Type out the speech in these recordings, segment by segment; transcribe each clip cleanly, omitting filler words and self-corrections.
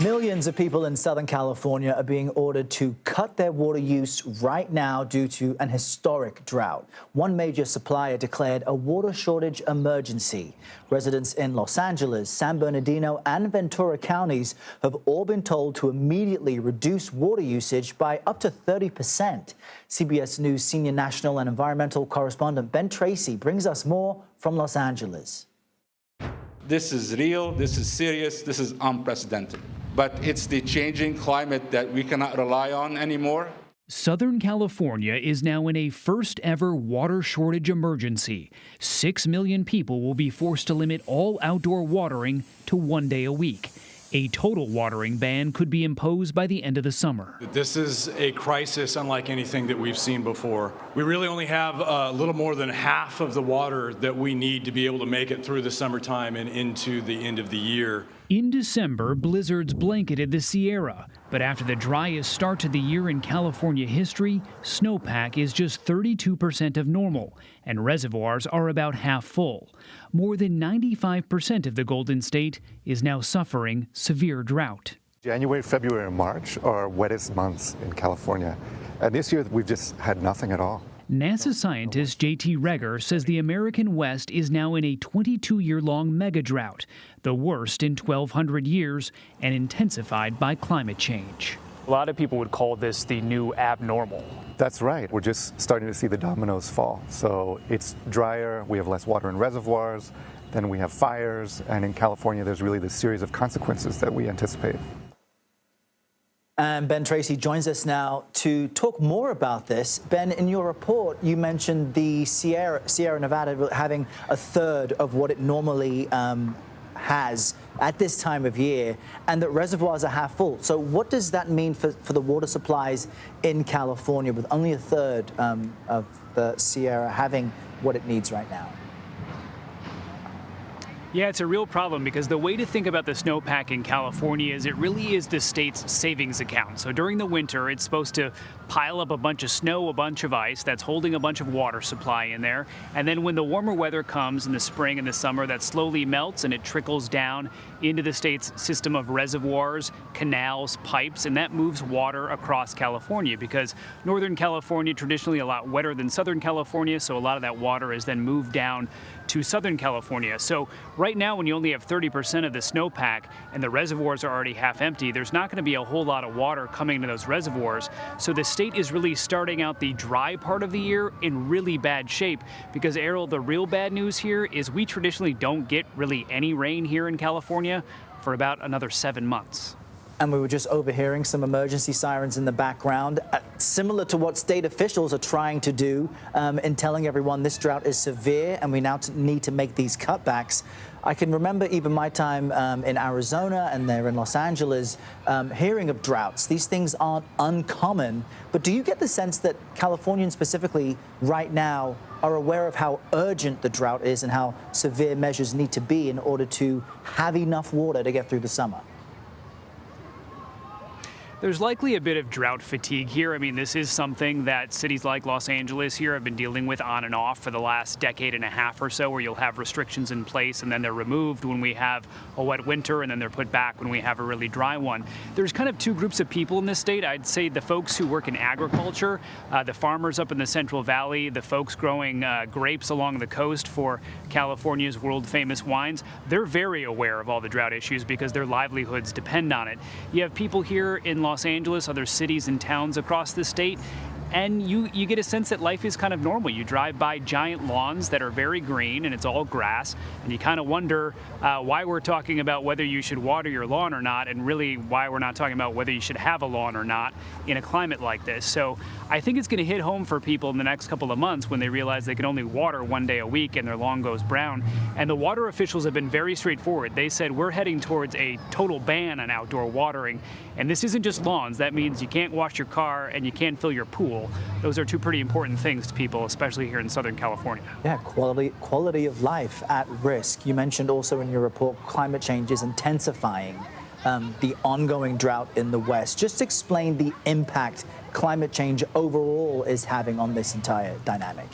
Millions of people in Southern California are being ordered to cut their water use right now due to an historic drought. One major supplier declared a water shortage emergency. Residents in Los Angeles, San Bernardino and Ventura counties have all been told to immediately reduce water usage by up to 30%. CBS News senior national and environmental correspondent Ben Tracy brings us more from Los Angeles. This is real, this is serious, this is unprecedented. But it's the changing climate that we cannot rely on anymore. Southern California is now in a first-ever water shortage emergency. 6 million people will be forced to limit all outdoor watering to 1 day a week. A total watering ban could be imposed by the end of the summer. This is a crisis unlike anything that we've seen before. We really only have a little more than half of the water that we need to be able to make it through the summertime and into the end of the year. In December, blizzards blanketed the Sierra, but after the driest start to the year in California history, snowpack is just 32% of normal, and reservoirs are about half full. More than 95% of the Golden State is now suffering severe drought. January, February, and March are wettest months in California, and this year we've just had nothing at all. NASA scientist J.T. Reger says the American West is now in a 22-year-long mega drought, the worst in 1,200 years and intensified by climate change. A lot of people would call this the new abnormal. That's right. We're just starting to see the dominoes fall. So it's drier, we have less water in reservoirs, then we have fires, and in California there's really this series of consequences that we anticipate. And Ben Tracy joins us now to talk more about this. Ben, in your report, you mentioned the Sierra Nevada having a third of what it normally has at this time of year, and that reservoirs are half full. So what does that mean for the water supplies in California with only a third of the Sierra having what it needs right now? Yeah, it's a real problem because the way to think about the snowpack in California is it really is the state's savings account. So during the winter, it's supposed to pile up a bunch of snow, a bunch of ice that's holding a bunch of water supply in there. And then when the warmer weather comes in the spring and the summer, that slowly melts and it trickles down into the state's system of reservoirs, canals, pipes, and that moves water across California because Northern California traditionally a lot wetter than Southern California, so a lot of that water is then moved down to Southern California. So right now, when you only have 30% of the snowpack and the reservoirs are already half empty, there's not going to be a whole lot of water coming into those reservoirs. So the state is really starting out the dry part of the year in really bad shape because, Errol, the real bad news here is we traditionally don't get really any rain here in California for about another 7 months. And we were just overhearing some emergency sirens in the background, similar to what state officials are trying to do in telling everyone this drought is severe and we now need to make these cutbacks. I can remember even my time in Arizona and there in Los Angeles hearing of droughts. These things aren't uncommon, but do you get the sense that Californians specifically right now are aware of how urgent the drought is and how severe measures need to be in order to have enough water to get through the summer? There's likely a bit of drought fatigue here. I mean, this is something that cities like Los Angeles here have been dealing with on and off for the last decade and a half or so, where you'll have restrictions in place and then they're removed when we have a wet winter and then they're put back when we have a really dry one. There's kind of two groups of people in this state. I'd say the folks who work in agriculture, the farmers up in the Central Valley, the folks growing grapes along the coast for California's world-famous wines, they're very aware of all the drought issues because their livelihoods depend on it. You have people here in Los Angeles, other cities and towns across the state, and you get a sense that life is kind of normal. You drive by giant lawns that are very green and it's all grass, and you kind of wonder why we're talking about whether you should water your lawn or not, and really why we're not talking about whether you should have a lawn or not in a climate like this. So I think it's going to hit home for people in the next couple of months when they realize they can only water 1 day a week and their lawn goes brown. And the water officials have been very straightforward. They said we're heading towards a total ban on outdoor watering, and this isn't just lawns. That means you can't wash your car and you can't fill your pool. Those are two pretty important things to people, especially here in Southern California. Yeah, quality of life at risk. You mentioned also in your report climate change is intensifying the ongoing drought in the West. Just explain the impact climate change overall is having on this entire dynamic.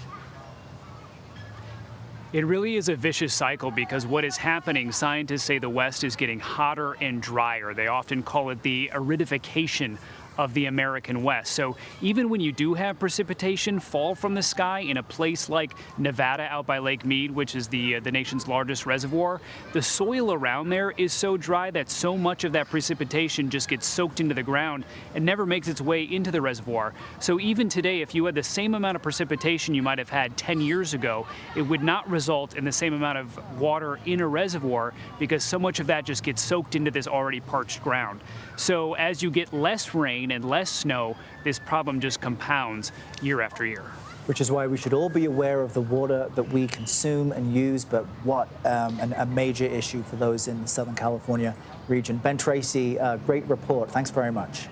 It really is a vicious cycle because what is happening, scientists say the West is getting hotter and drier. They often call it the aridification of the American West. So even when you do have precipitation fall from the sky in a place like Nevada out by Lake Mead, which is the nation's largest reservoir, the soil around there is so dry that so much of that precipitation just gets soaked into the ground and never makes its way into the reservoir. So even today, if you had the same amount of precipitation you might have had 10 years ago, it would not result in the same amount of water in a reservoir because so much of that just gets soaked into this already parched ground. So as you get less rain and less snow, this problem just compounds year after year. Which is why we should all be aware of the water that we consume and use, but what a major issue for those in the Southern California region. Ben Tracy, great report. Thanks very much.